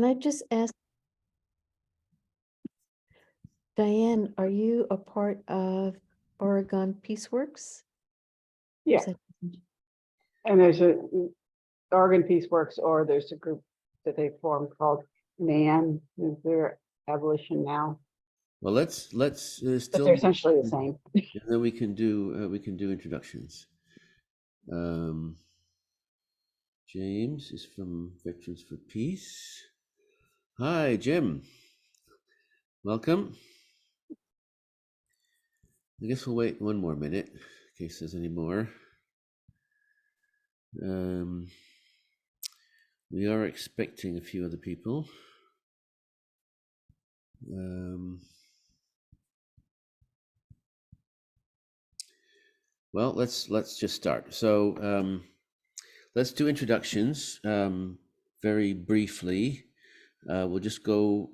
Can I just ask, Diane, are you a part of Oregon Peaceworks? Yeah, Is that- and there's a Oregon Peaceworks, or there's a group that they formed called NAN, Nuclear Abolition Now. Well, let's But still, they're essentially the same. and then we can do introductions. James is from Veterans for Peace. Hi, Jim. Welcome. I guess we'll wait one more minute in case there's any more. We are expecting a few other people. Well, let's just start. So let's do introductions very briefly. We'll just go.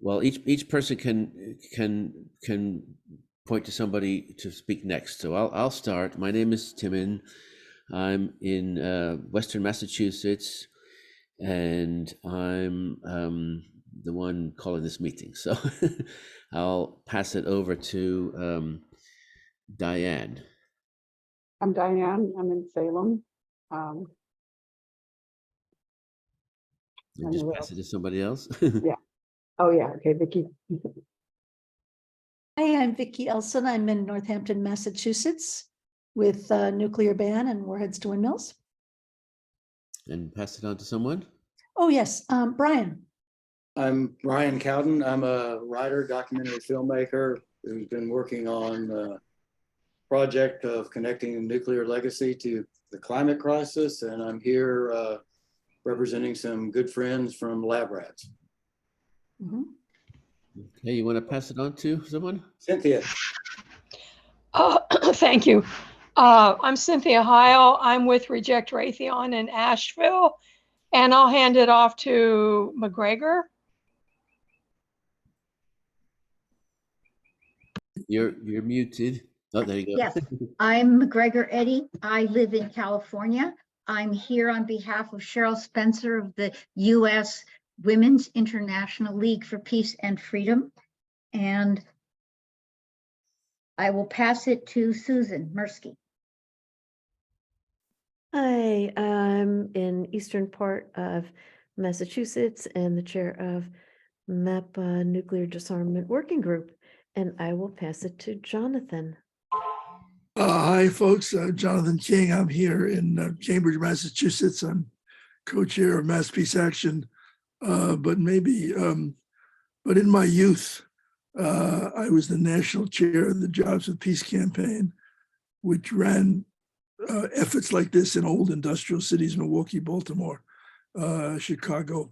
Well, each person can point to somebody to speak next. So I'll start. My name is Timon. I'm in Western Massachusetts, and I'm the one calling this meeting. So I'll pass it over to Diane. I'm Diane. I'm in Salem. And just pass it to somebody else. Yeah. Oh yeah. Okay, Vicki. Hi, I'm Vicki Elson. I'm in Northampton, Massachusetts with Nuclear Ban and Warheads to Windmills. And pass it on to someone. Oh, yes, Brian. I'm Brian Cowden. I'm a writer, documentary filmmaker who's been working on the project of connecting the nuclear legacy to the climate crisis. And I'm here representing some good friends from Lab Rats. Mm-hmm. Okay, you want to pass it on to someone? Cynthia. Thank you. I'm Cynthia Heil. I'm with Reject Raytheon in Asheville, and I'll hand it off to McGregor. You're muted. Oh, there you go. Yes, I'm McGregor Eddy. I live in California. I'm here on behalf of Cheryl Spencer of the U.S. Women's International League for Peace and Freedom. And I will pass it to Susan Mirsky. Hi, I'm in eastern part of Massachusetts and the chair of MAPA Nuclear Disarmament Working Group, and I will pass it to Jonathan. Hi, folks. Jonathan King. I'm here in Cambridge, Massachusetts. I'm co-chair of Mass Peace Action, but in my youth, I was the national chair of the Jobs with Peace campaign, which ran efforts like this in old industrial cities, Milwaukee, Baltimore, Chicago,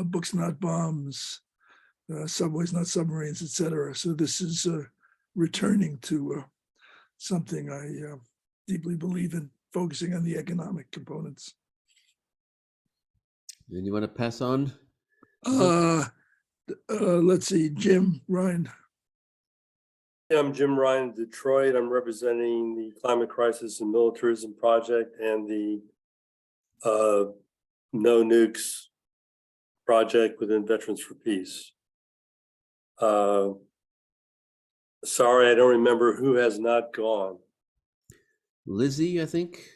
Books Not Bombs, Subways Not Submarines, etc. So this is returning to something I deeply believe in, focusing on the economic components. And you want to pass on? Let's see, Jim Ryan. Yeah, I'm Jim Ryan in Detroit. I'm representing the Climate Crisis and Militarism Project and the No Nukes project within Veterans for Peace. Sorry, I don't remember who has not gone. Lizzie, I think.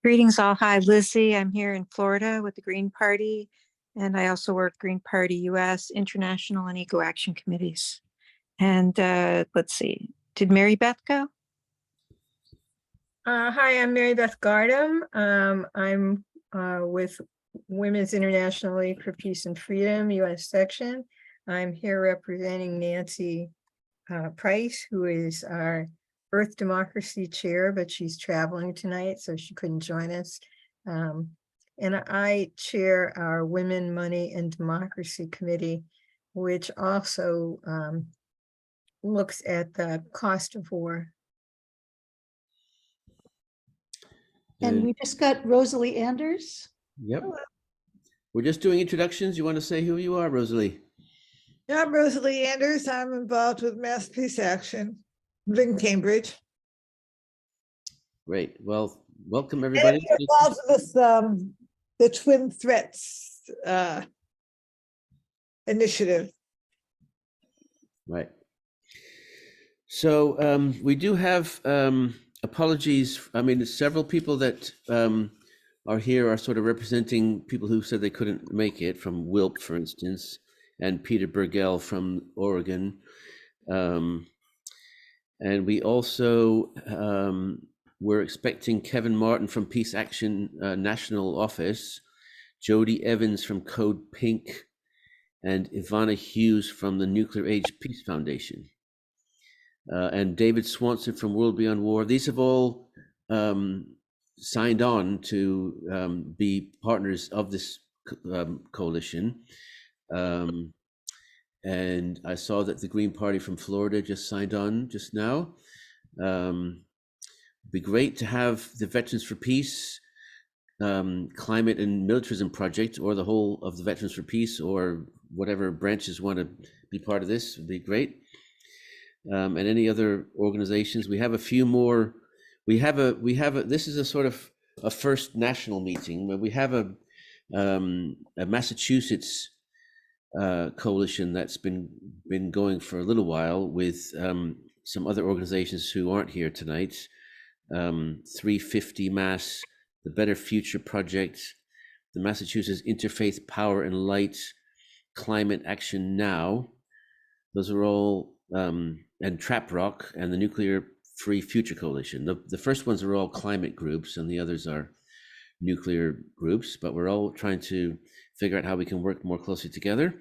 Greetings all. Hi, Lizzie. I'm here in Florida with the Green Party, and I also work Green Party US, International, and Eco Action Committees. And let's see, did Mary Beth go? Hi, I'm Mary Beth Gardam. I'm with Women's International League for Peace and Freedom, US section. I'm here representing Nancy Price, who is our Earth Democracy Chair, but she's traveling tonight, so she couldn't join us. And I chair our Women, Money, and Democracy Committee, which also looks at the cost of war. And we just got Rosalie Anders. Yep. We're just doing introductions. You want to say who you are, Rosalie? Yeah, I'm Rosalie Anders. I'm involved with Mass Peace Action. Live in Cambridge. Great. Well, welcome everybody. And involved with the Twin Threats initiative. Right. So we do have apologies. I mean, several people that are here are sort of representing people who said they couldn't make it, from WILP, for instance, and Peter Burgell from Oregon. And we also we're expecting Kevin Martin from Peace Action National Office, Jody Evans from Code Pink, and Ivana Hughes from the Nuclear Age Peace Foundation. And David Swanson from World Beyond War. These have all signed on to be partners of this coalition. And I saw that the Green Party from Florida just signed on just now. It'd be great to have the Veterans for Peace Climate and Militarism Project, or the whole of the Veterans for Peace, or whatever branches want to be part of this, would be great. And any other organizations. We have a few more. We have a. This is a sort of a first national meeting, where we have a Massachusetts coalition that's been going for a little while, with some other organizations who aren't here tonight. 350 Mass, the Better Future Project, the Massachusetts Interfaith Power and Light, Climate Action Now. Those are all, and Trap Rock and the Nuclear Free Future Coalition. The first ones are all climate groups, and the others are nuclear groups, but we're all trying to figure out how we can work more closely together.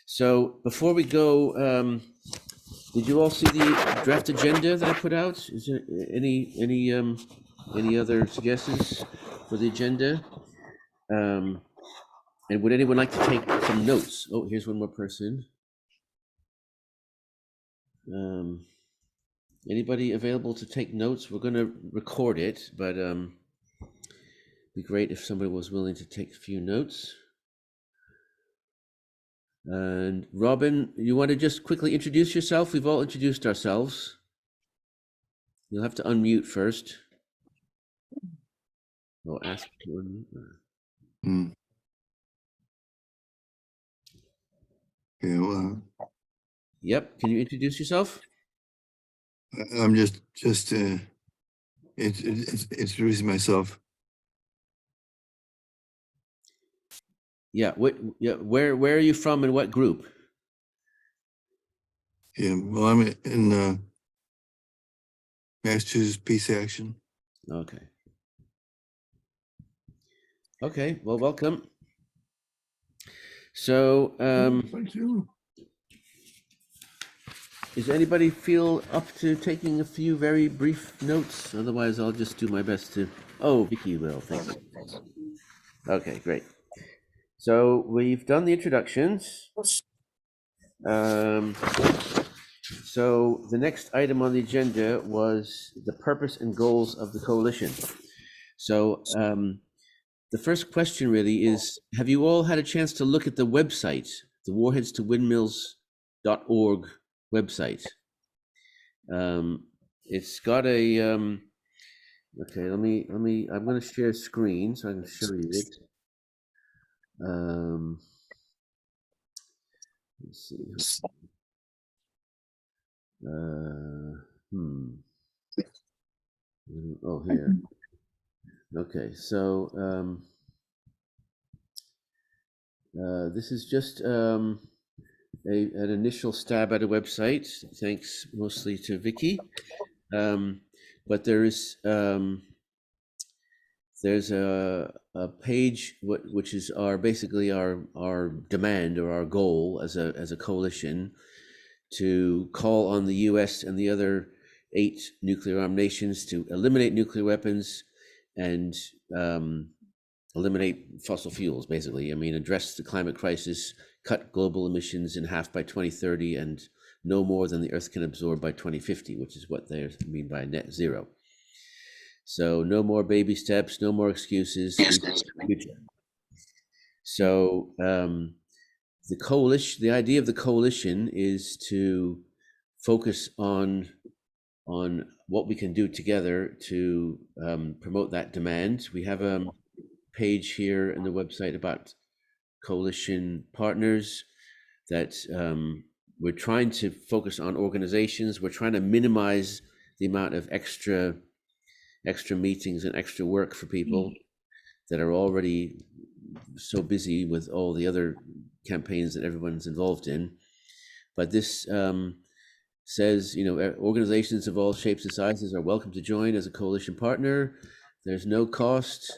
So before we go, did you all see the draft agenda that I put out? Is there any other suggestions for the agenda? And would anyone like to take some notes? Oh, here's one more person. Anybody available to take notes? We're going to record it, but it'd be great if somebody was willing to take a few notes. And Robin, you want to just quickly introduce yourself? We've all introduced ourselves. You'll have to unmute first. Or ask to unmute. Yeah, well, Yep. Can you introduce yourself? I'm just introducing myself. Yeah. Where are you from, and what group? Yeah, well, I'm in Massachusetts Peace Action. Okay. Okay. Well, welcome. So, Thank you. does anybody feel up to taking a few very brief notes? Otherwise, I'll just do my best to. Oh, Vicky will. Thank you. Okay, great. So we've done the introductions. So the next item on the agenda was the purpose and goals of the coalition. So the first question really is, have you all had a chance to look at the website, the Warheads to Windmills.org website? It's got a, okay, let me, I'm going to share a screen so I can show you it. Let's see. Oh, here. Okay, so this is just an initial stab at a website. Thanks mostly to Vicky, but there's a page which is basically our demand, or our goal as a coalition, to call on the U.S. and the other 8 nuclear armed nations to eliminate nuclear weapons and eliminate fossil fuels, basically. I mean, address the climate crisis, cut global emissions in half by 2030, and no more than the Earth can absorb by 2050, which is what they mean by net zero. So no more baby steps, no more excuses. So the coalition, the idea of the coalition is to focus on what we can do together to promote that demand. We have a page here in the website about coalition partners that we're trying to focus on organizations. We're trying to minimize the amount of extra meetings and extra work for people that are already so busy with all the other campaigns that everyone's involved in. But this says, organizations of all shapes and sizes are welcome to join as a coalition partner. There's no cost,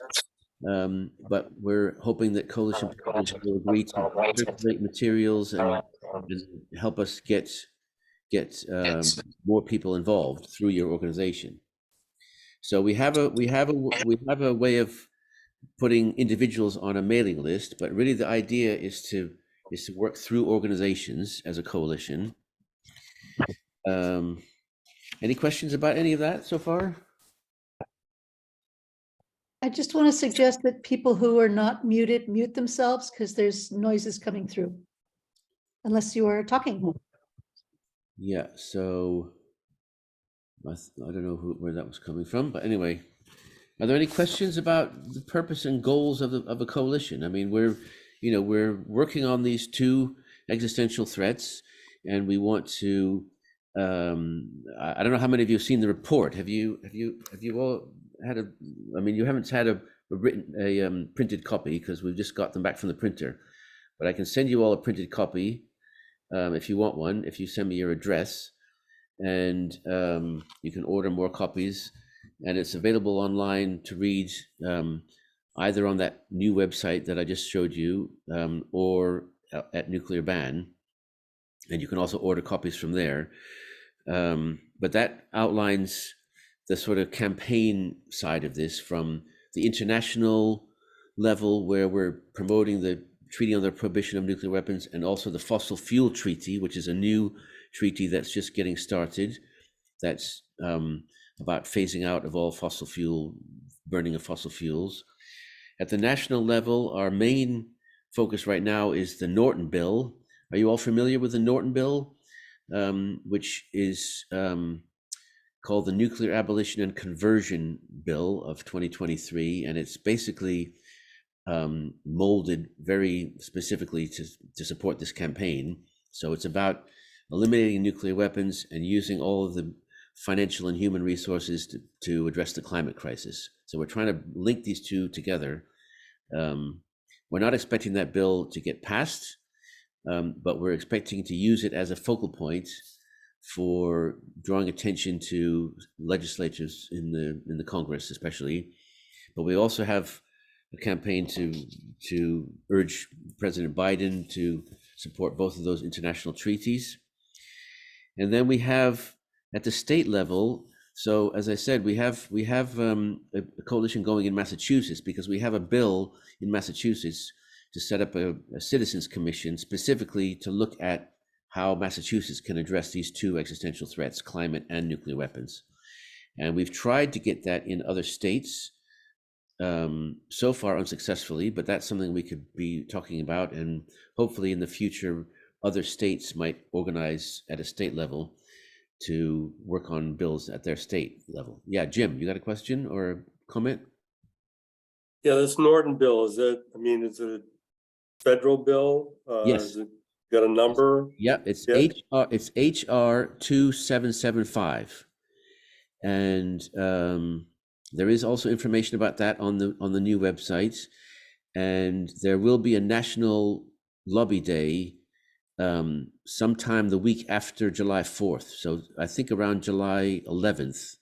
but we're hoping that coalition partners will agree to circulate materials and help us get more people involved through your organization. So we have a way of putting individuals on a mailing list, but really the idea is to work through organizations as a coalition. Any questions about any of that so far? I just want to suggest that people who are not muted, mute themselves because there's noises coming through. Unless you are talking. Yeah, so I don't know where that was coming from, but anyway, are there any questions about the purpose and goals of a coalition? I mean, we're working on these two existential threats, and we want to. I don't know how many of you have seen the report. Have you all had a? I mean, you haven't had a printed copy because we've just got them back from the printer, but I can send you all a printed copy if you want one. If you send me your address, and you can order more copies. And it's available online to read either on that new website that I just showed you or at Nuclear Ban. And you can also order copies from there. But that outlines the sort of campaign side of this from the international level, where we're promoting the Treaty on the Prohibition of Nuclear Weapons, and also the Fossil Fuel Treaty, which is a new treaty that's just getting started. That's about phasing out of all burning of fossil fuels. At the national level, our main focus right now is the Norton Bill. Are you all familiar with the Norton Bill, which is called the Nuclear Abolition and Conversion Bill of 2023? And it's basically molded very specifically to support this campaign. So it's about eliminating nuclear weapons and using all of the financial and human resources to address the climate crisis. So we're trying to link these two together. We're not expecting that bill to get passed, but we're expecting to use it as a focal point for drawing attention to legislatures in the Congress, especially. But we also have a campaign to urge President Biden to support both of those international treaties. And then we have at the state level, so as I said, we have a coalition going in Massachusetts because we have a bill in Massachusetts to set up a citizens commission specifically to look at how Massachusetts can address these two existential threats, climate and nuclear weapons. And we've tried to get that in other states, so far unsuccessfully, but that's something we could be talking about, and hopefully in the future, other states might organize at a state level to work on bills at their state level. Yeah, Jim, you got a question or a comment? Yeah, this Norton bill, is it a federal bill? Yes. Is it got a number? Yeah, it's HR 2775. And there is also information about that on the new website. And there will be a national lobby day sometime the week after July 4th. So I think around July 11th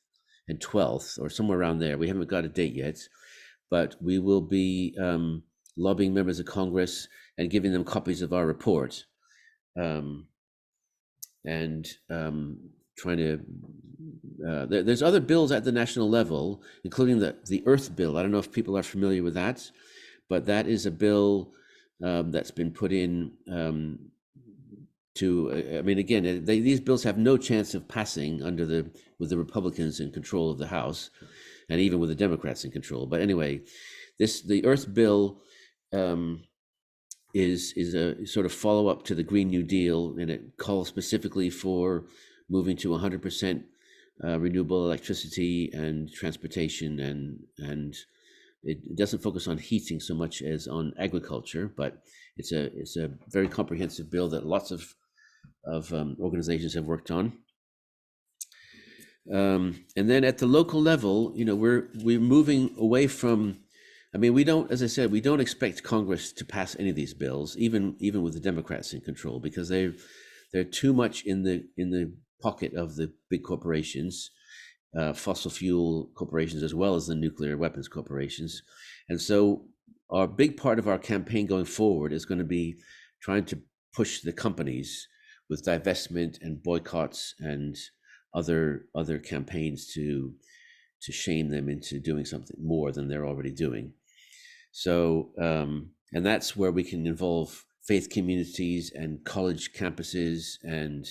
and 12th or somewhere around there. We haven't got a date yet, but we will be lobbying members of Congress and giving them copies of our report and trying to, there's other bills at the national level, including the Earth Bill. I don't know if people are familiar with that, but that is a bill that's been put in again, these bills have no chance of passing with the Republicans in control of the House, and even with the Democrats in control. But anyway, the Earth Bill is a sort of follow up to the Green New Deal, and it calls specifically for moving to 100% renewable electricity and transportation and it doesn't focus on heating so much as on agriculture, but it's a very comprehensive bill that lots of organizations have worked on. And then at the local level, we're moving away from. I mean, we don't, as I said, we don't expect Congress to pass any of these bills, even with the Democrats in control, because they're too much in the pocket of the big corporations, fossil fuel corporations, as well as the nuclear weapons corporations. And so our big part of our campaign going forward is going to be trying to push the companies with divestment and boycotts and other campaigns to shame them into doing something more than they're already doing. So, and that's where we can involve faith communities and college campuses and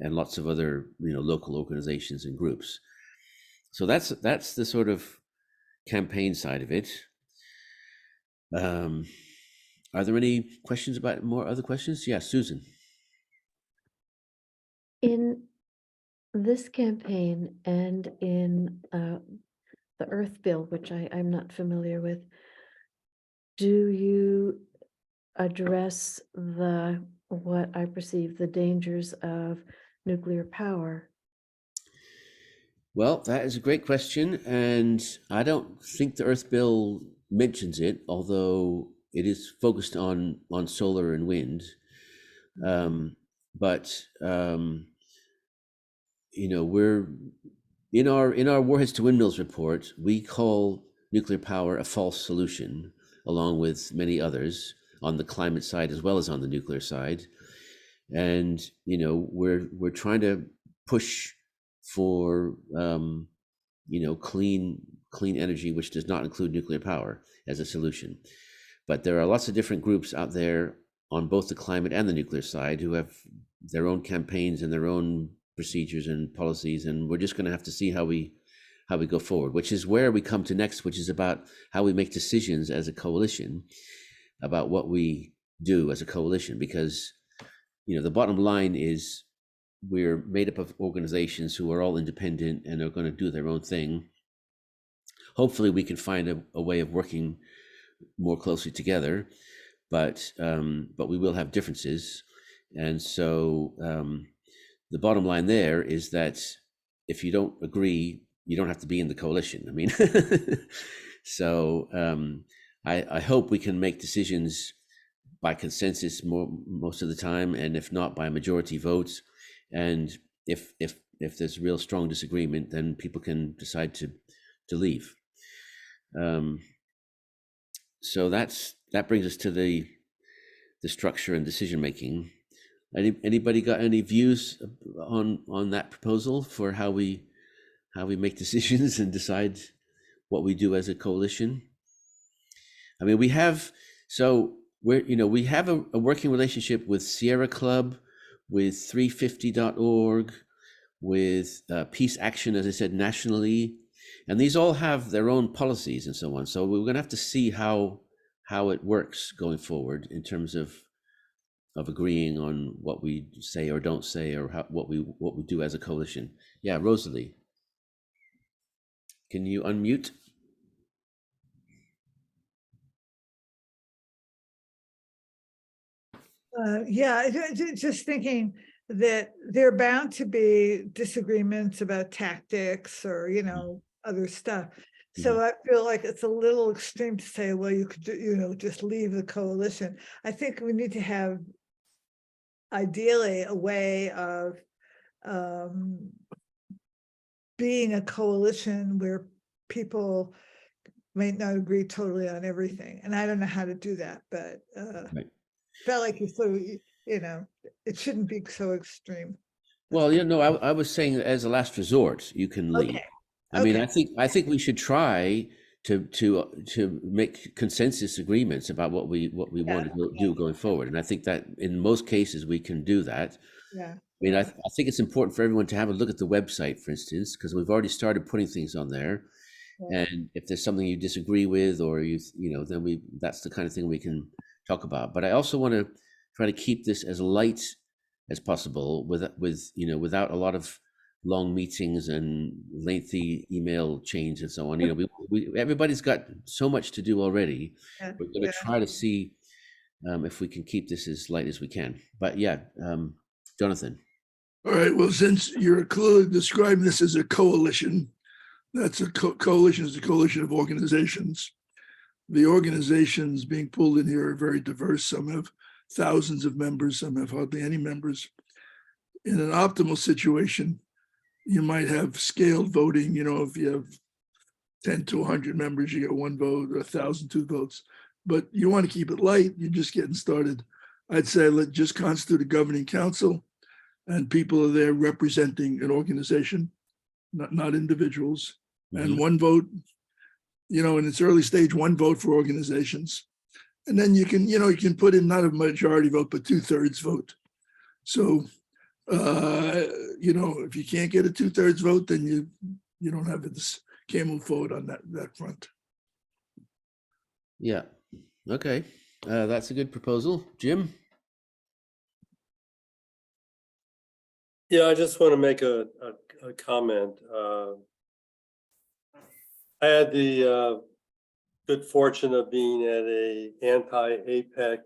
lots of other local organizations and groups. So that's the sort of campaign side of it. Are there any questions about other questions? Yeah, Susan. In this campaign and in the Earth Bill, which I'm not familiar with, do you address what I perceive the dangers of nuclear power? Well, that is a great question, and I don't think the Earth Bill mentions it, although it is focused on solar and wind. But we're in our Warheads to Windmills report, we call nuclear power a false solution, along with many others on the climate side as well as on the nuclear side. And we're trying to push for clean energy, which does not include nuclear power as a solution. But there are lots of different groups out there on both the climate and the nuclear side who have their own campaigns and their own procedures and policies, and we're just going to have to see how we go forward, which is where we come to next, which is about how we make decisions as a coalition about what we do as a coalition, because the bottom line is we're made up of organizations who are all independent and are going to do their own thing. Hopefully we can find a way of working more closely together, but we will have differences. And so the bottom line there is that if you don't agree, you don't have to be in the coalition. I mean, so I hope we can make decisions by consensus most of the time, and if not, by majority votes. And if there's real strong disagreement, then people can decide to leave. So that brings us to the structure and decision making. Anybody got any views on that proposal for how we make decisions and decide what we do as a coalition? I mean, we have a working relationship with Sierra Club, with 350.org, with Peace Action, as I said, nationally, and these all have their own policies and so on. So we're going to have to see how it works going forward in terms of agreeing on what we say or don't say, or what we do as a coalition. Yeah, Rosalie, can you unmute? Just thinking that there are bound to be disagreements about tactics or, other stuff. So I feel like it's a little extreme to say, well, you could, just leave the coalition. I think we need to have ideally a way of being a coalition where people may not agree totally on everything. And I don't know how to do that, but Right. felt like you sort of, it shouldn't be so extreme. Well, I was saying as a last resort, you can leave. Okay. I mean, Okay. I think we should try to make consensus agreements about what we want to do going forward. And I think that in most cases we can do that. Yeah. I mean, I think it's important for everyone to have a look at the website, for instance, because we've already started putting things on there. Yeah. And if there's something you disagree with, or then that's the kind of thing we can talk about. But I also want to try to keep this as light as possible, without a lot of long meetings and lengthy email chains and so on. You know, everybody's got so much to do already. Yeah, We're going to try to see if we can keep this as light as we can. But yeah, Jonathan. All right, well, since you're clearly describing this as a coalition, that's a coalition is a coalition of organizations. The organizations being pulled in here are very diverse. Some have thousands of members, some have hardly any members. In an optimal situation, you might have scaled voting. You know, if you have 10 to 100 members, you get 1 vote, or 1,000, 2 votes. But you want to keep it light. You're just getting started. I'd say let's just constitute a governing council, and people are there representing an organization, not individuals. And 1 vote, you know, in its early stage, 1 vote for organizations. And then you can, you know, you can put in not a majority vote, but 2/3 vote. So, you know, if you can't get a 2/3 vote, then you don't have this, can't move forward on that front. Yeah. Okay. That's a good proposal. Jim? Yeah, I just want to make a comment. I had the good fortune of being at a anti-IPEC.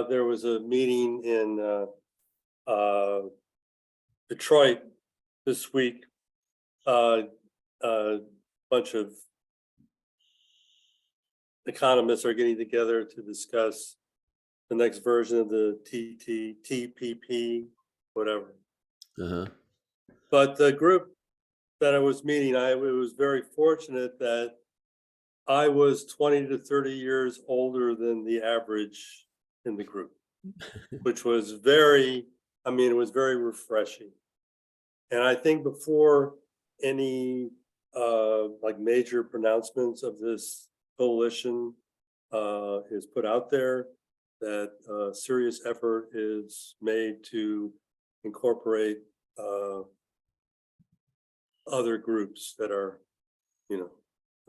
There was a meeting in Detroit this week. A bunch of economists are getting together to discuss the next version of the TPP, whatever. But the group that I was meeting, I was very fortunate that I was 20 to 30 years older than the average in the group, which was very, I mean, it was very refreshing. And I think before any like major pronouncements of this coalition is put out there, that serious effort is made to incorporate other groups that are, you know, a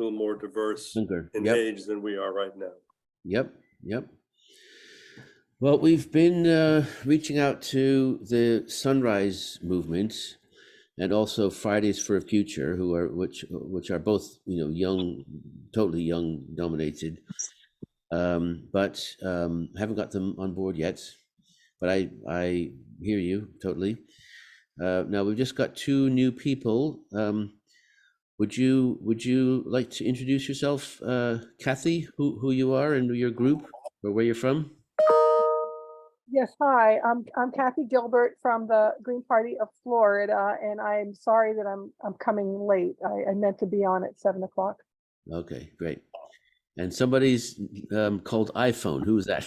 little more diverse in age than we are right now. Yep. Well, we've been reaching out to the Sunrise Movement and also Fridays for a Future, which are both, you know, young, totally young dominated, but haven't got them on board yet. But I hear you totally. Now we've just got 2 new people. Would you like to introduce yourself, Kathy, who you are and your group or where you're from? Yes, hi, I'm Kathy Gilbert from the Green Party of Florida, and I'm sorry that I'm coming late. I meant to be on at 7 o'clock. Okay, great. And somebody's called iPhone. Who is that?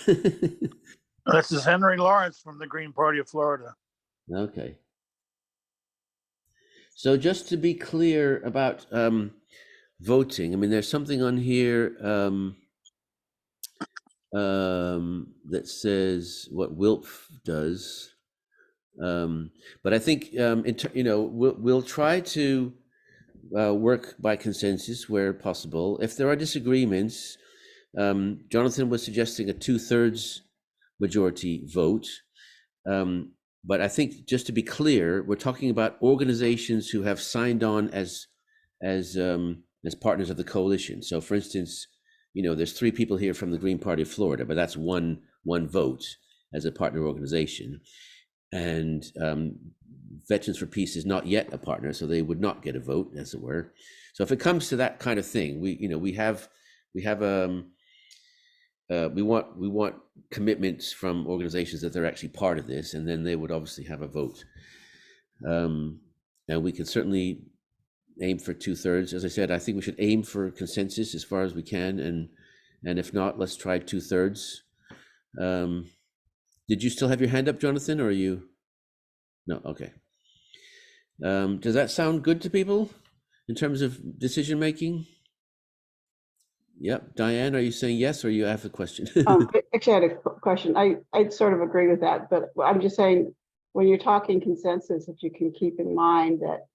This is Henry Lawrence from the Green Party of Florida. Okay. So just to be clear about voting, I mean, there's something on here that says what WILP does, but I think you know, we'll try to work by consensus where possible. If there are disagreements, Jonathan was suggesting a 2/3 majority vote. But I think, just to be clear, we're talking about organizations who have signed on as partners of the coalition. So, for instance, you know, there's 3 people here from the Green Party of Florida, but that's one vote as a partner organization. And Veterans for Peace is not yet a partner, so they would not get a vote, as it were. So, if it comes to that kind of thing, we want commitments from organizations that they're actually part of this, and then they would obviously have a vote. And we can certainly aim for 2/3. As I said, I think we should aim for consensus as far as we can, and if not, let's try 2/3. Did you still have your hand up, Jonathan, or are you? No, okay. Does that sound good to people in terms of decision making? Yep. Diane, are you saying yes, or you have a question? Actually, I had a question. I'd sort of agree with that, but I'm just saying, when you're talking consensus, if you can keep in mind that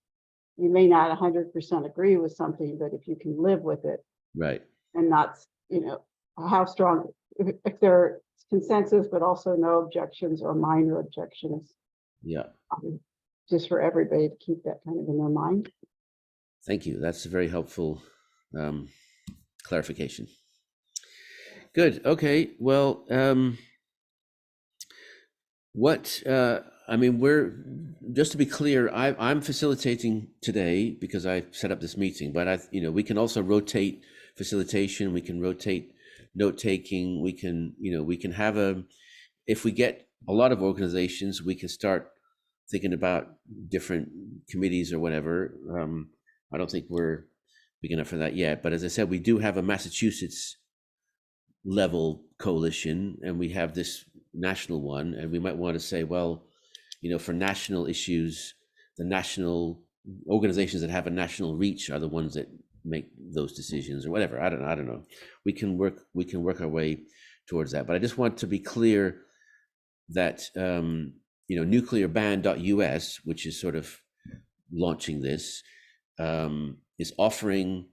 you may not 100% agree with something, but if you can live with it, right, and not, you know, how strong, if there are consensus, but also no objections or minor objections. Yeah. Just for everybody to keep that kind of in their mind. Thank you. That's a very helpful clarification. Good. Okay. Well, I mean, just to be clear, I'm facilitating today because I set up this meeting, but we can also rotate facilitation. We can rotate note taking. We can have if we get a lot of organizations, we can start thinking about different committees or whatever. I don't think we're big enough for that yet, but as I said, we do have a Massachusetts level coalition, and we have this national one, and we might want to say, well, for national issues, the national organizations that have a national reach are the ones that make those decisions or whatever. I don't know. We can work our way towards that, but I just want to be clear that nuclearban.us, which is sort of launching this, is offering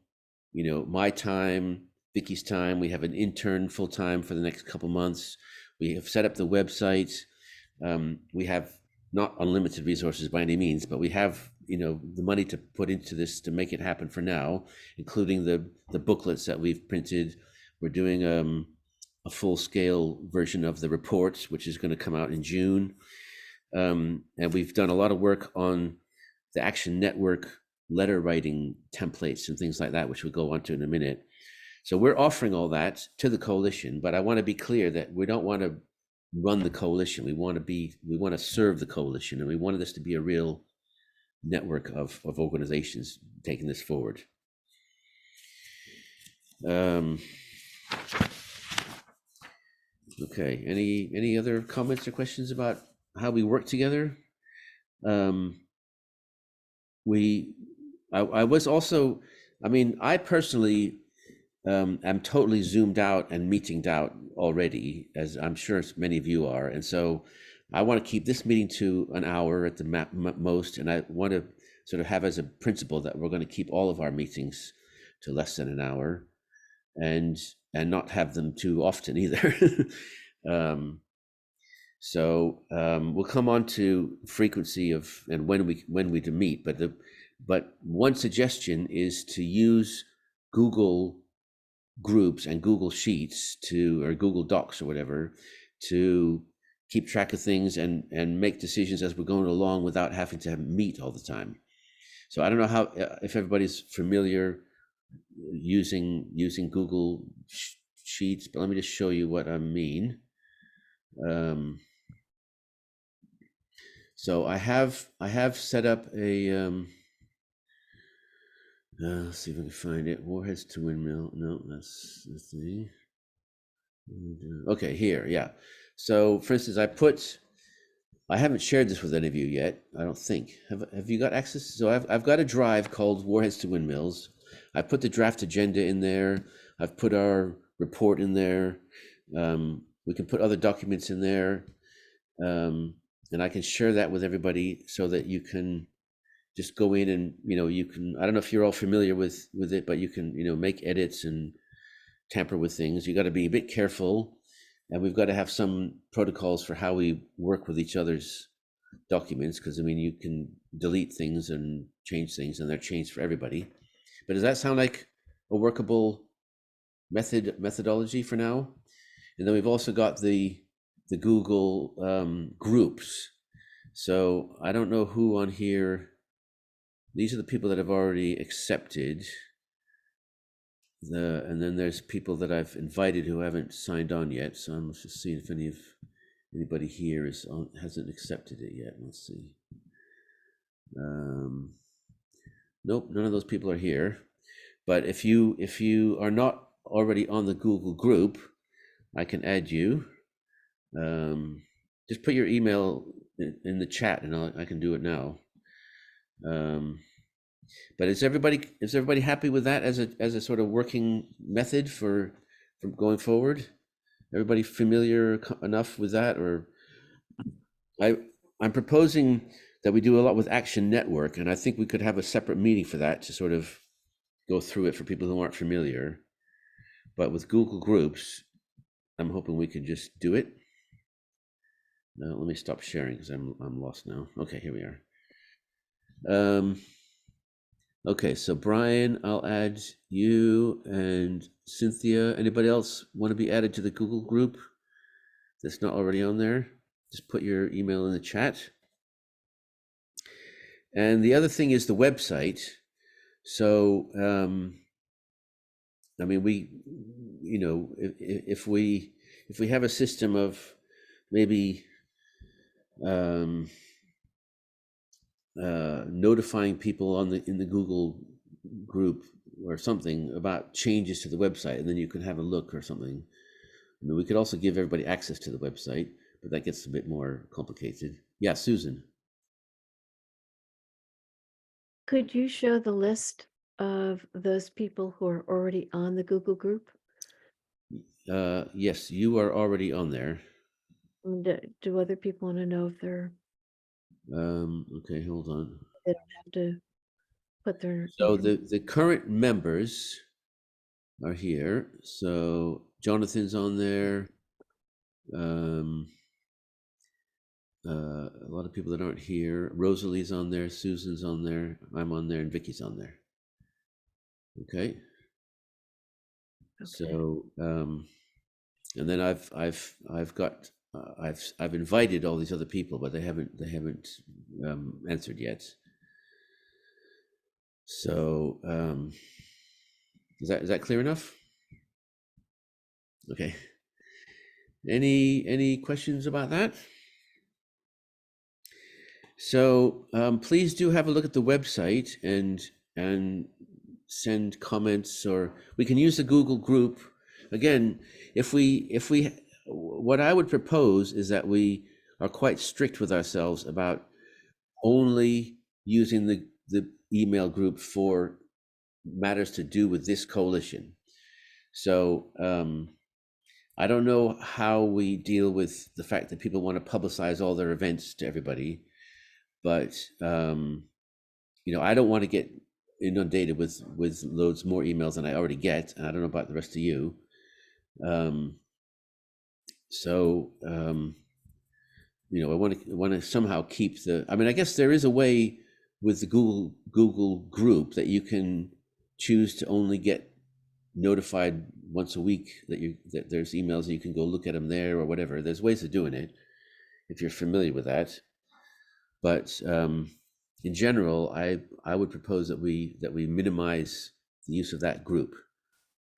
my time, Vicky's time. We have an intern full time for the next couple months. We have set up the website. We have not unlimited resources by any means, but we have the money to put into this to make it happen for now, including the booklets that we've printed. We're doing a full-scale version of the report, which is going to come out in June. And we've done a lot of work on the Action Network letter writing templates and things like that, which we'll go on to in a minute. So we're offering all that to the coalition, but I want to be clear that we don't want to run the coalition. We want to serve the coalition, and we wanted this to be a real network of organizations taking this forward. Okay, any other comments or questions about how we work together? I personally am totally zoomed out and meetinged out already, as I'm sure many of you are. And so I want to keep this meeting to an hour at the most. And I want to sort of have as a principle that we're going to keep all of our meetings to less than an hour, and not have them too often either. So we'll come on to frequency of and when we to meet, but one suggestion is to use Google Groups and Google Sheets or Google Docs or whatever to keep track of things and make decisions as we're going along without having to meet all the time. So I don't know if everybody's familiar using Google Sheets, but let me just show you what I mean. So I have set up a let's see if I can find it. Warheads to Windmill. No, that's the thing. Okay, here, yeah. So for instance, I haven't shared this with any of you yet, I don't think. Have you got access? So I've got a drive called Warheads to Windmills. I put the draft agenda in there. I've put our report in there. We can put other documents in there. And I can share that with everybody so that you can just go in and, you can, I don't know if you're all familiar with it, but you can, make edits and tamper with things. You got to be a bit careful, and we've got to have some protocols for how we work with each other's documents. Because you can delete things and change things, and they're changed for everybody. But does that sound like a workable methodology for now? And then we've also got the Google groups. So I don't know who on here. These are the people that have already accepted. And then there's people that I've invited who haven't signed on yet. So I'm just seeing if anybody here hasn't accepted it yet. Let's see. Nope, none of those people are here. But if you are not already on the Google group, I can add you. Just put your email in the chat, and I can do it now. But is everybody happy with that as a sort of working method for going forward? Everybody familiar enough with that? Or I'm proposing that we do a lot with Action Network, and I think we could have a separate meeting for that to sort of go through it for people who aren't familiar. But with Google Groups, I'm hoping we can just do it. Let me stop sharing because I'm lost now. Okay, here we are. Okay, so Brian, I'll add you and Cynthia. Anybody else want to be added to the Google group that's not already on there? Just put your email in the chat. And the other thing is the website. So, I mean, if we have a system of maybe notifying people in the Google group or something about changes to the website, and then you can have a look or something. I mean, we could also give everybody access to the website, but that gets a bit more complicated. Yeah, Susan. Could you show the list of those people who are already on the Google group? Yes, you are already on there. Do other people want to know if they're? Okay, hold on. They don't have to put their. So the current members are here. So Jonathan's on there. A lot of people that aren't here. Rosalie's on there. Susan's on there. I'm on there, and Vicky's on there. Okay. So, and then I've got I've invited all these other people, but they haven't answered yet. So, is that clear enough? Okay. Any questions about that? So please do have a look at the website and send comments, or we can use the Google group. Again, if we what I would propose is that we are quite strict with ourselves about only using the email group for matters to do with this coalition. So I don't know how we deal with the fact that people want to publicize all their events to everybody, but I don't want to get inundated with loads more emails than I already get, and I don't know about the rest of you. I want to somehow keep the. I mean, I guess there is a way with the Google group that you can choose to only get notified once a week that there's emails and you can go look at them there or whatever. There's ways of doing it if you're familiar with that. But in general, I would propose that we minimize the use of that group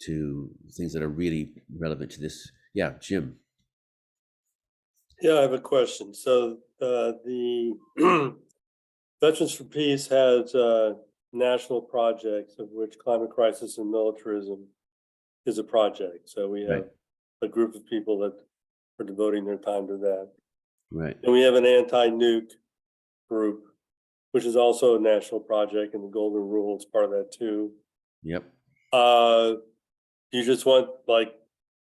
to things that are really relevant to this. Yeah, Jim. Yeah, I have a question. So the Veterans for Peace has national projects, of which climate crisis and militarism is a project. So we have a group of people that are devoting their time to that. Right. And we have an anti-nuke group, which is also a national project, and the Golden Rule is part of that too. Yep. You just want like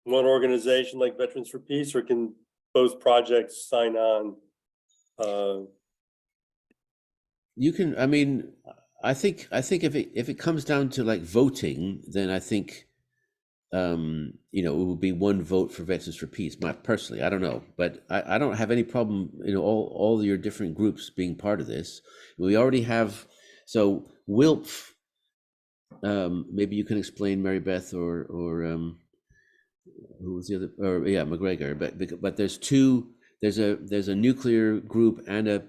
one organization like Veterans for Peace, or can both projects sign on? You can. I mean, I think if it comes down to like voting, then I think it would be one vote for Veterans for Peace. Personally, I don't know, but I don't have any problem. All your different groups being part of this. We already have. So WILPF. Maybe you can explain, Mary Beth, or who was the other? Or yeah, McGregor. But there's two. There's a nuclear group and a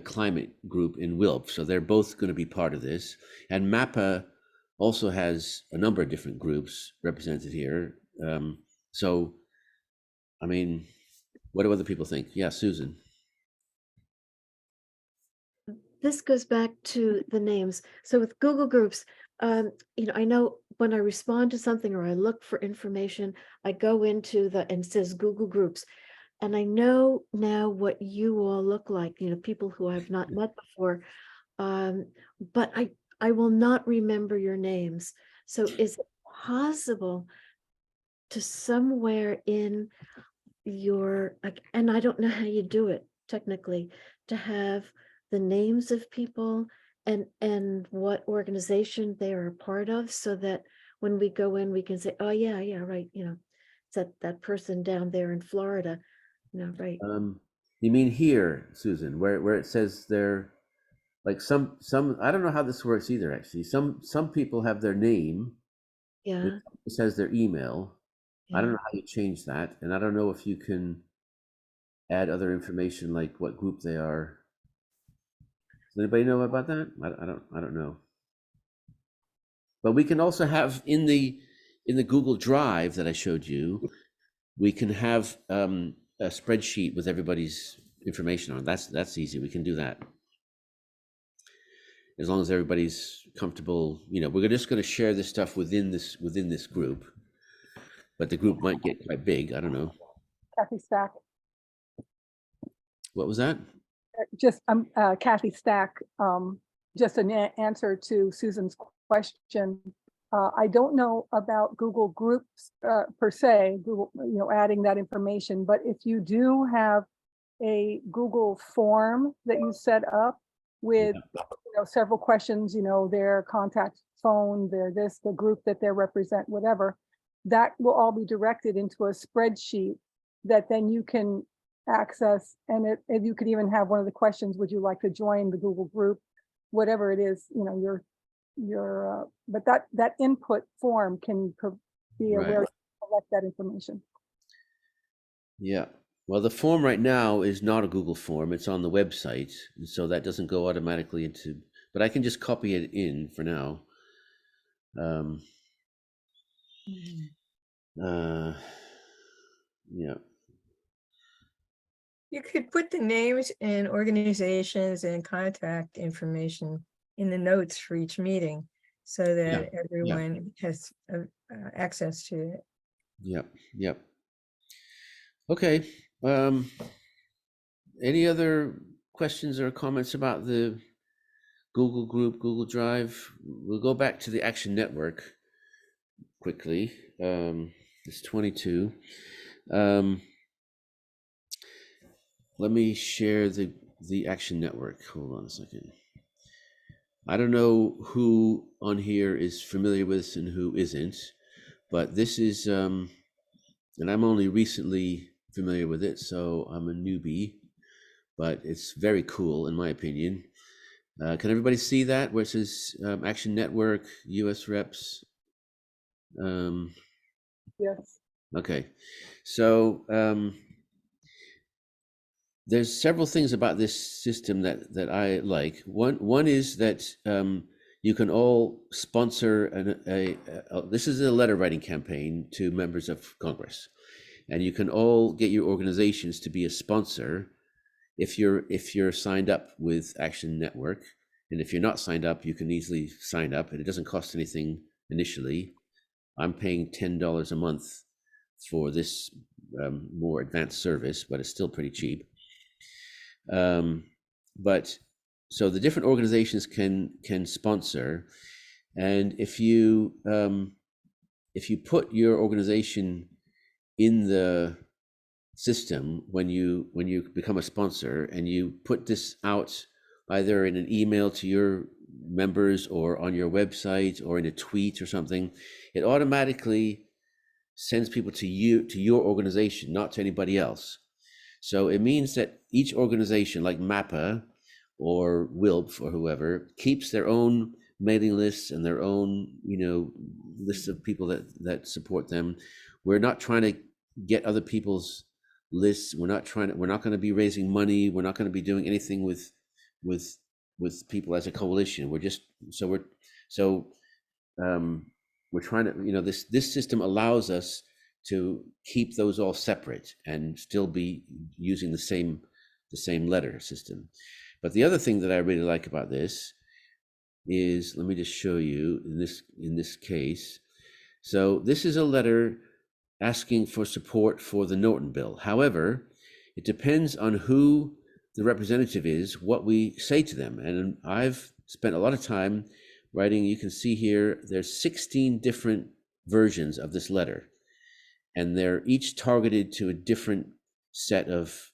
climate group in WILPF. So they're both going to be part of this. And MAPA also has a number of different groups represented here. So, I mean, what do other people think? Yeah, Susan. This goes back to the names. So with Google Groups, I know when I respond to something or I look for information, I go into and it says Google Groups. And I know now what you all look like, people who I've not met before. But I will not remember your names. So is it possible to somewhere in your, and I don't know how you do it technically, to have the names of people and what organization they are a part of, so that when we go in, we can say, oh yeah, right, It's that person down there in Florida. No, right. You mean here, Susan, where it says they're like some I don't know how this works either. Actually, some people have their name. Yeah. It says their email. I don't Yeah. know how you change that, and I don't know if you can add other information like what group they are. Does anybody know about that? I don't know. But we can also have in the Google Drive that I showed you, we can have a spreadsheet with everybody's information on. That's easy. We can do that. As long as everybody's comfortable, we're just going to share this stuff within this group, but the group might get quite big. I don't know. Kathy Stack. What was that? Just Kathy Stack. Just an answer to Susan's question. I don't know about Google Groups per se, Google, adding that information. But if you do have a Google form that you set up with several questions, their contact phone, their this, the group that they represent, whatever, that will all be directed into a spreadsheet that then you can access. And if you could even have one of the questions, would you like to join the Google group, whatever it is, but that input form can be aware to collect that information. Yeah. Well, the form right now is not a Google form. It's on the website. And so that doesn't go automatically into, but I can just copy it in for now. Yeah. You could put the names and organizations and contact information in the notes for each meeting so that everyone has access to it. Yep. Okay. Any other questions or comments about the Google group, Google Drive? We'll go back to the Action Network quickly. It's 22. Let me share the Action Network. Hold on a second. I don't know who on here is familiar with this and who isn't, but this is, and I'm only recently familiar with it, so I'm a newbie, but it's very cool in my opinion. Can everybody see that where it says Action Network, US Reps? Yes. Okay, so there's several things about this system that I like. One is that you can all sponsor this is a letter writing campaign to members of Congress, and you can all get your organizations to be a sponsor if you're signed up with Action Network. And if you're not signed up, you can easily sign up, and it doesn't cost anything initially. I'm paying $10 a month for this more advanced service, but it's still pretty cheap. But so the different organizations can sponsor, and if you put your organization in the system when you become a sponsor, and you put this out either in an email to your members or on your website or in a tweet or something, it automatically sends people to your organization, not to anybody else. So it means that each organization like MAPA or WILP or whoever keeps their own mailing lists and their own, lists of people that support them. We're not trying to get other people's lists. We're not going to be raising money. We're not going to be doing anything with people as a coalition. We're trying to, this system allows us to keep those all separate and still be using the same letter system. But the other thing that I really like about this is, let me just show you in this case. So this is a letter asking for support for the Norton bill. However, it depends on who the representative is, what we say to them. And I've spent a lot of time writing. You can see here, there's 16 different versions of this letter, and they're each targeted to a different set of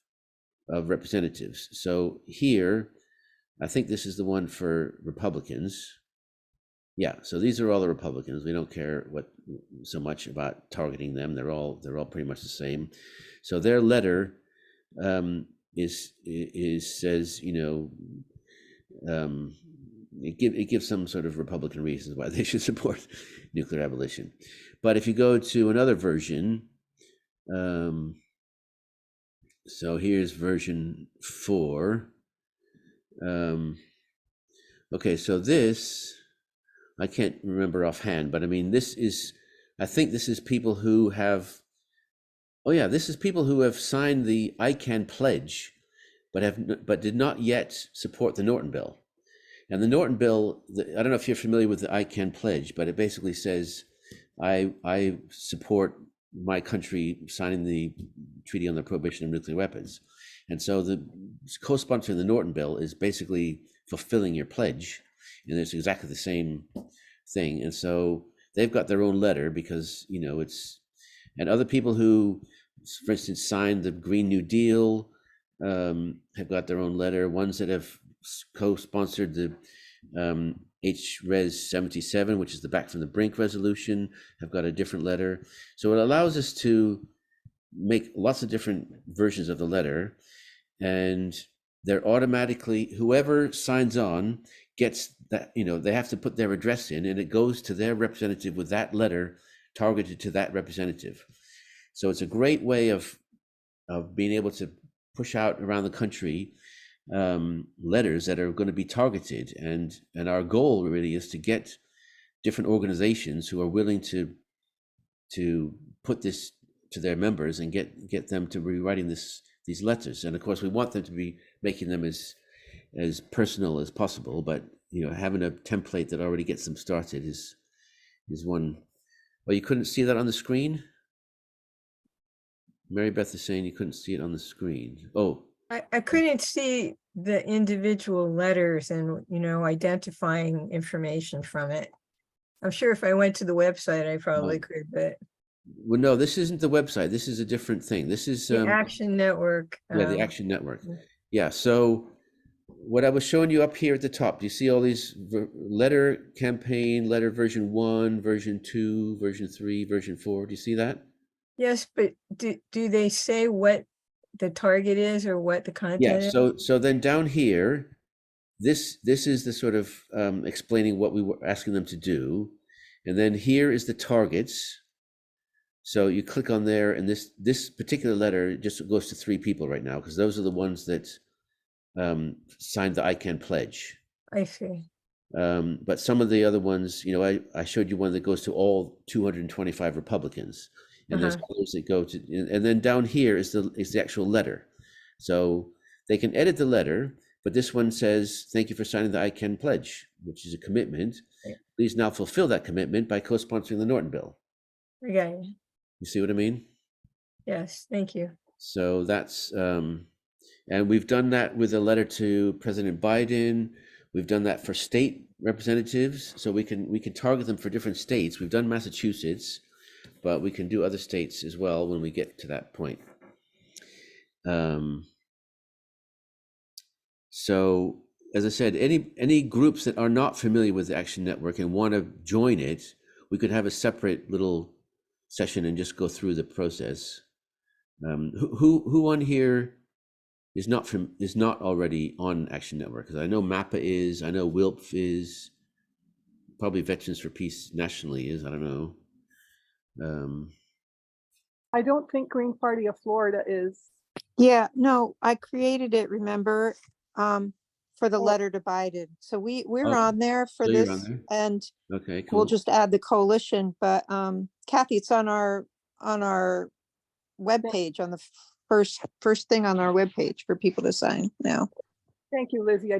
representatives. So here, I think this is the one for Republicans. Yeah, so these are all the Republicans. We don't care so much about targeting them. They're all pretty much the same. So their letter says, you know, it gives some sort of Republican reasons why they should support nuclear abolition. But if you go to another version, so here's version 4. Okay, so this, I can't remember offhand, but I mean, I think this is people who have, this is people who have signed the ICANN pledge, but did not yet support the Norton bill. And the Norton bill, I don't know if you're familiar with the ICANN pledge, but it basically says, I support my country signing the Treaty on the Prohibition of Nuclear Weapons. And so the co-sponsor of the Norton bill is basically fulfilling your pledge, and it's exactly the same thing. And so they've got their own letter because, you know, and other people who, for instance, signed the Green New Deal have got their own letter. Ones that have co-sponsored the HRES 77, which is the Back from the Brink resolution, have got a different letter. So it allows us to make lots of different versions of the letter, and they're automatically, whoever signs on gets that, you know, they have to put their address in, and it goes to their representative with that letter targeted to that representative. So it's a great way of being able to push out around the country letters that are going to be targeted, and our goal really is to get different organizations who are willing to put this to their members and get them to be writing these letters. And of course, we want them to be making them as personal as possible, but you know, having a template that already gets them started is one. Oh, you couldn't see that on the screen? Mary Beth is saying you couldn't see it on the screen. Oh, I couldn't see the individual letters and, you know, identifying information from it. I'm sure if I went to the website, I probably could, but. Well, no, this isn't the website. This is a different thing. This is the Action Network. Yeah, the Action Network. Yeah, so what I was showing you up here at the top, do you see all these letter campaign, letter version 1, version 2, version 3, version 4? Do you see that? Yes, but do they say what the target is or what the content is? So then down here, this is the sort of explaining what we were asking them to do. And then here is the targets. So you click on there, and this particular letter just goes to 3 people right now, because those are the ones that signed the ICANN pledge. I see. But some of the other ones, you know, I showed you one that goes to all 225 Republicans, and there's others that go to, and then down here is the actual letter. So they can edit the letter, but this one says, "Thank you for signing the ICANN pledge," which is a commitment. Please now fulfill that commitment by co-sponsoring the Norton bill. Okay. You see what I mean? Yes, thank you. So that's, and we've done that with a letter to President Biden. We've done that for state representatives. So we can target them for different states. We've done Massachusetts, but we can do other states as well when we get to that point. So as I said, any groups that are not familiar with the Action Network and want to join it, we could have a separate little session and just go through the process. Who on here is not already on Action Network? Because I know MAPA is, I know WILPF is, probably Veterans for Peace nationally is, I don't know. I don't think Green Party of Florida is. Yeah, no, I created it, remember, for the letter to Biden. So we're on there for this, on there? and Okay, cool. we'll just add the coalition. But Kathy, it's on our webpage, on the first thing on our webpage for people to sign now. Thank you, Lizzie. I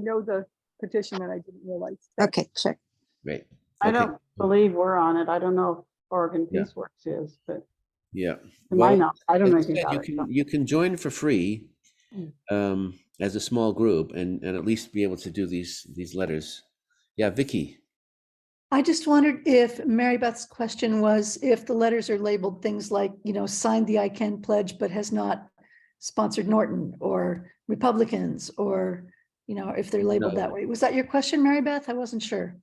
know the petition and I didn't realize. Okay, check. Great. I don't believe we're on it. I don't know if Oregon Peace Works is, but yeah, why not? I don't know as I anything said, about it. you can join for free as a small group and at least be able to do these letters. Yeah, Vicky. I just wondered if Mary Beth's question was if the letters are labeled things like, you know, signed the ICANN pledge, but has not sponsored Norton, or Republicans, or, you know, if they're labeled that way. Was that your question, Mary Beth? I wasn't sure.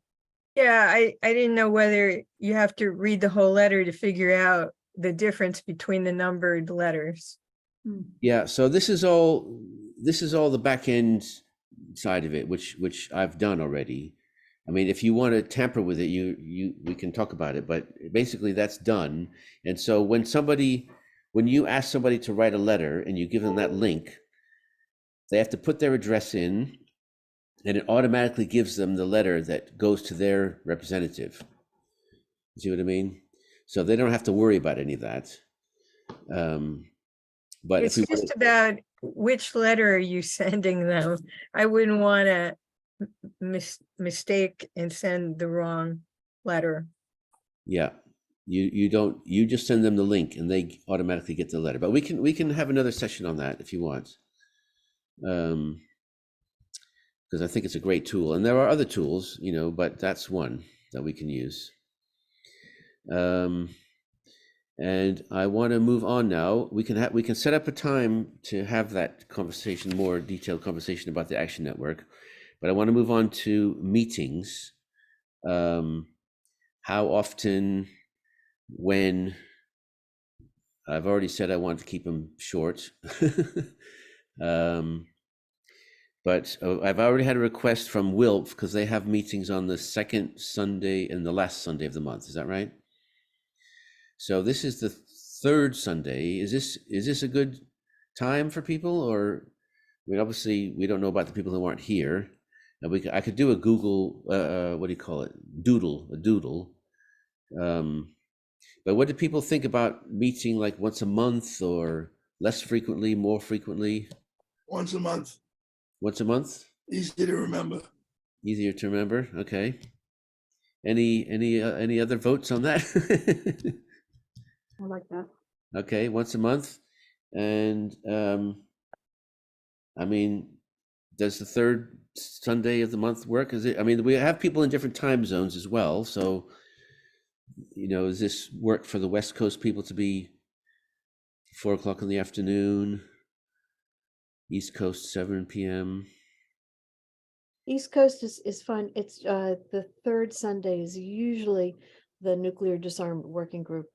Yeah, I didn't know whether you have to read the whole letter to figure out the difference between the numbered letters. Yeah, so this is all the back end side of it, which I've done already. I mean, if you want to tamper with it, we can talk about it, but basically that's done. And so when you ask somebody to write a letter and you give them that link, they have to put their address in, and it automatically gives them the letter that goes to their representative. You see what I mean? So they don't have to worry about any of that. But It's if we just about which letter are you sending them? I wouldn't want to mistake and send the wrong letter. yeah, you just send them the link and they automatically get the letter. But we can have another session on that if you want. Because I think it's a great tool, and there are other tools, but that's one that we can use. And I want to move on now. We can set up a time to have that conversation, more detailed conversation about the Action Network. But I want to move on to meetings. How often, when? I've already said I want to keep them short. But I've already had a request from WILP because they have meetings on the second Sunday and the last Sunday of the month. Is that right? So this is the third Sunday. Is this a good time for people? Or, I mean, obviously we don't know about the people who aren't here. I could do a Google, what do you call it? A doodle. But what do people think about meeting like once a month or less frequently, more frequently? Once a month. Once a month? Easy to remember. Easier to remember. Okay. Any other votes on that? I like that. Okay, once a month. And I mean, does the third Sunday of the month work? I mean, we have people in different time zones as well. So, does this work for the West Coast people to be 4 o'clock in the afternoon? East Coast, 7 p.m. East Coast is fine. It's the third Sunday is usually the Nuclear Disarmament Working Group,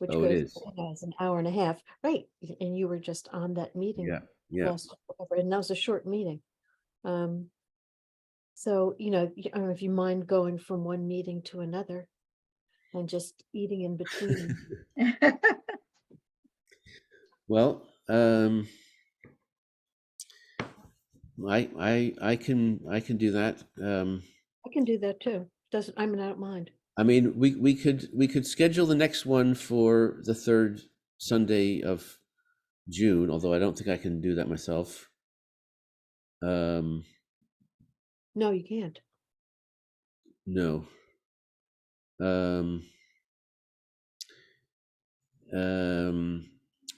which Oh, it is. has an hour and a half. Right. And you were just on that meeting. Yeah. And that was a short meeting. So, I don't know if you mind going from one meeting to another and just eating in between. Well, I can do that. I can do that too. I don't mind. I mean, we could schedule the next one for the third Sunday of June, although I don't think I can do that myself. No, you can't. No.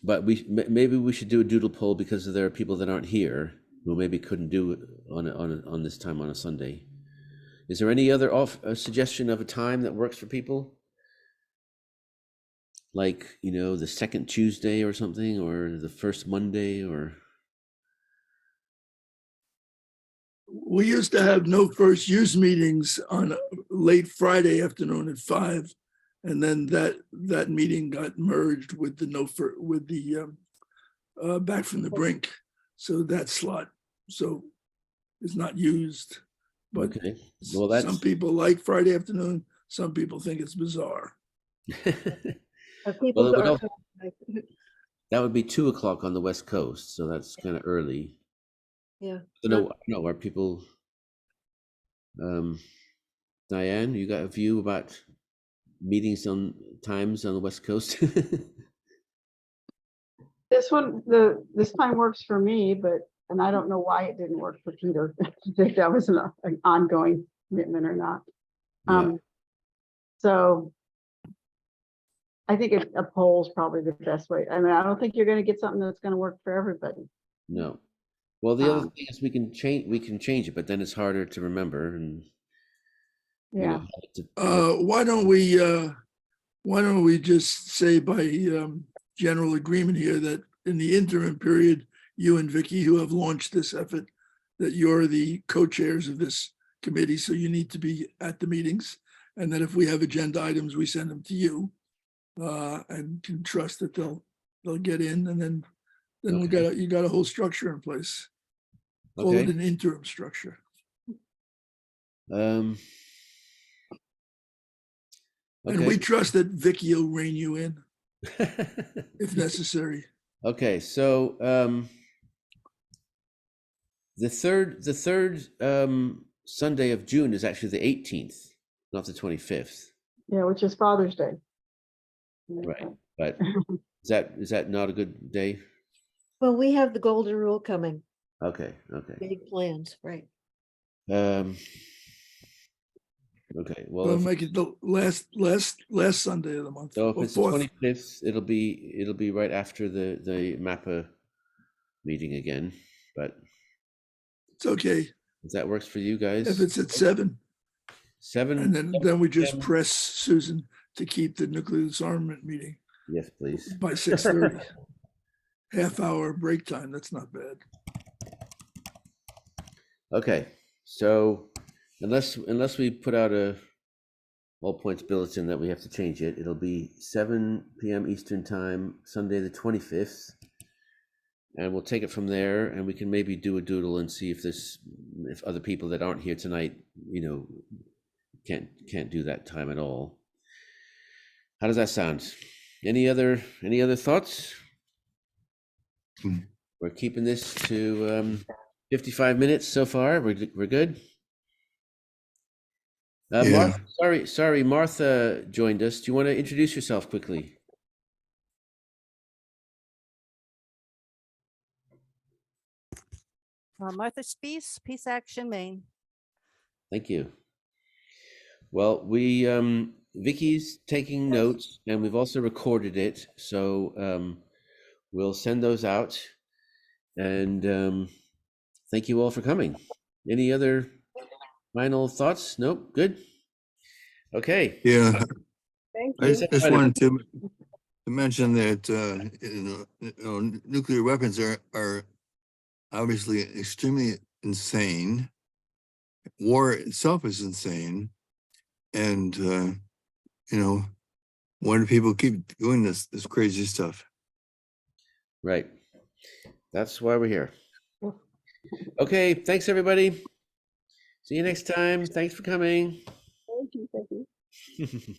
But maybe we should do a doodle poll because there are people that aren't here who maybe couldn't do it on this time on a Sunday. Is there any other suggestion of a time that works for people? Like, the second Tuesday or something, or the first Monday, or? We used to have no first use meetings on late Friday afternoon at 5. And then that meeting got merged with the Back from the Brink. So that slot is not used. But okay. Well, some people like Friday afternoon. Some people think it's bizarre. Well, that would be 2 o'clock on the West Coast, so that's kind of early. Yeah. No, are people? Diane, you got a view about meetings on times on the West Coast? This time works for me, and I don't know why it didn't work for Peter. If that was an ongoing commitment or not. So I think a poll is probably the best way. I mean, I don't think you're going to get something that's going to work for everybody. No. Well, the other thing is we can change it, but then it's harder to remember. And yeah. Why don't we just say by general agreement here that in the interim period, you and Vicky, who have launched this effort, that you're the co-chairs of this committee, so you need to be at the meetings. And then if we have agenda items, we send them to you. And can trust that they'll get in, and then Okay. you got a whole structure in place. Call it Okay. an interim structure. Okay. And we trust that Vicky will rein you in if necessary. Okay, so the third Sunday of June is actually the 18th, not the 25th. Yeah, which is Father's Day. Right. But is that not a good day? Well, we have the golden rule coming, Okay. big plans, right? Okay. We'll Well, make it the last Sunday of the month. so if or it's the fourth. 25th, it'll be right after the MAPPA meeting again. But It's okay if that works for you guys, if it's at 7. 7. And then we just 7. press Susan to keep the nuclear disarmament meeting Yes, please. by 6:30. Half-hour break time. That's not bad. Okay, so unless we put out a all points bulletin that we have to change it, it'll be 7 p.m. Eastern time, Sunday the 25th, and we'll take it from there. And we can maybe do a doodle and see if other people that aren't here tonight, can't do that time at all. How does that sound? Any other thoughts? We're keeping this to 55 minutes so far. We're good. Yeah. Sorry, Martha joined us. Do you want to introduce yourself quickly? Martha Spees, Peace Action, Maine. Thank you. Well, Vicky's taking notes, and we've also recorded it, so we'll send those out. And thank you all for coming. Any other final thoughts? Nope. Good. Okay. Yeah. Thank I you. just wanted to mention that nuclear weapons are obviously extremely insane. War itself is insane, and why do people keep doing this crazy stuff? Right. That's why we're here. Okay. Thanks, everybody. See you next time. Thanks for coming. Thank you.